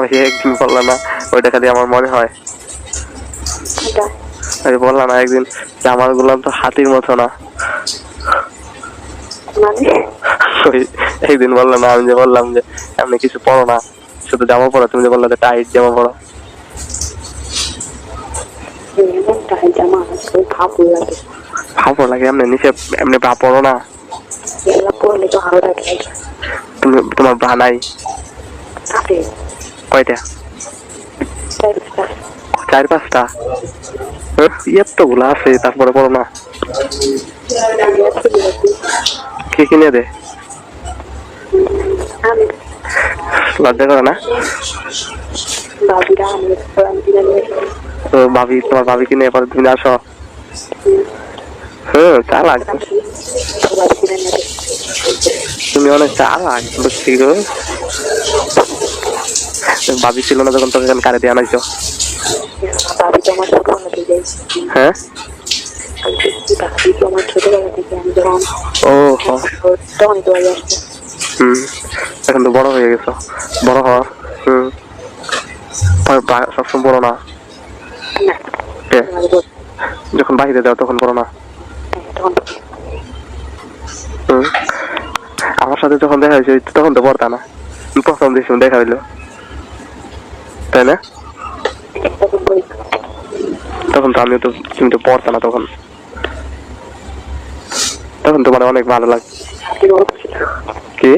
ওই একদিন বললা না, ওইটা খালি আমার মনে হয়। ওই বললা না একদিন জামার গুলো তো হাতির মতো না, ওই একদিন বললা না, আমি যে বললাম যে এমনি কিছু পড়ো না, শুধু জামা পড়ো, তুমি যে বললা যে টাইট জামা পড়ো। ভাপড় লাগে এমনি নিচে, এমনি ভা পড়ো না তুমি? তোমার ভা নাই? কয়টা? 4-5টা? তো গুলা আছে, তারপরে পড়ো না? কে কিনে দে? লজ্জা করে না? তো ভাবি, তোমার ভাবি কিনে পরে তুমি আসো? চালাক তুমি, অনেক চালাক বুঝছি গো। ভাবি ছিল না যখন তোকে এখানে কারে দিয়ে আনাইছো? হ্যাঁ, ও এখন তো বড় হয়ে গেছো, বড় হওয়া। সবসময় বড় না, যখন বাহিরে যাও তখন বড় না? আমার সাথে যখন দেখা হয়েছে তখন তো পড়তা না, প্রথম দিন দেখা হইলো, তাই না? তখন তো আমিও তো, তুমি তো পড়তা না তখন, তখন তো মানে অনেক ভালো লাগে। কি?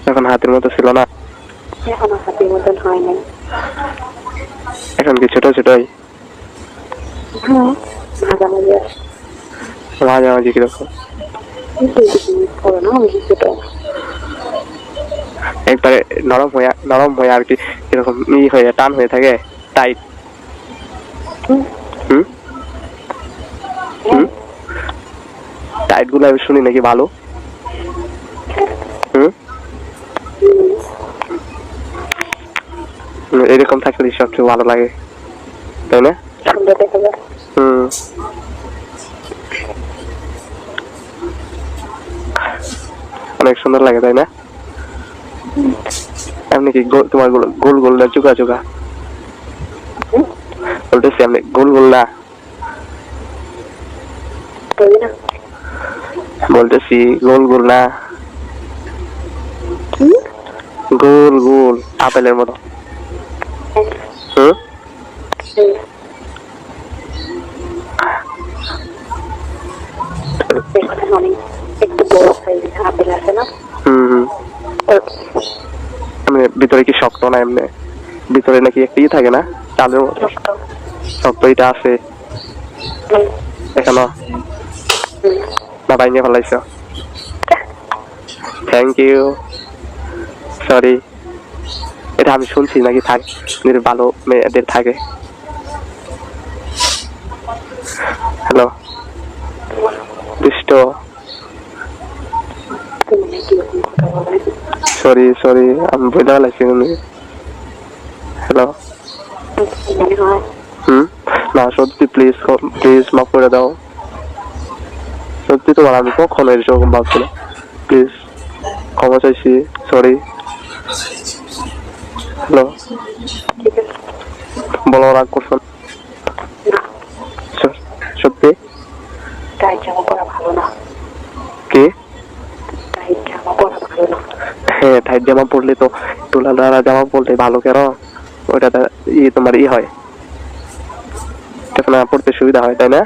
এখন হাতের মতো ছিল না, এখন কি ছোট ছোটই? মাঝামাঝি কিরকম? একবারে নরম হয়ে আর কি কিরকম হয়ে টান হয়ে থাকে, টাইট? টাইট গুলো আমি শুনি নাকি ভালো? এরকম থাকলে সবচেয়ে ভালো লাগে, তাই না? অনেক সুন্দর লাগে, তাই না? এমনি কি তোমার গোল গোল না চুকা চুকা? বলতেছি এমনি গোল গোল না, বলতেছি গোল গোল না, গোল গোল আপেলের মতো। ভিতরে কি শক্ত না এমনি? ভিতরে নাকি একটা থাকে না চালের মতো, শক্ত এটা আছে এখনো না? বাইনে ফেলাইছ? Thank you, sorry. এটা আমি শুনছি নাকি থাকে, ভালো মেয়েদের থাকে। হ্যালো দুষ্ট, সরি সরি, আমি বলে ফেলাইছি। হ্যালো, না সত্যি, প্লিজ প্লিজ মাফ করে দাও, সত্যি তোমার আমি কখনো এরকম ভাবছি না, প্লিজ ক্ষমা চাইছি, সরি। হ্যালো, বলো, রাগ করছো? সত্যি? কি? হ্যাঁ, টাইট জামা পরলে তো, তোলা দ্বারা জামা পরলে ভালো, কেন? ওইটা তোমার হয়, তখন পড়তে সুবিধা হয়, তাই না?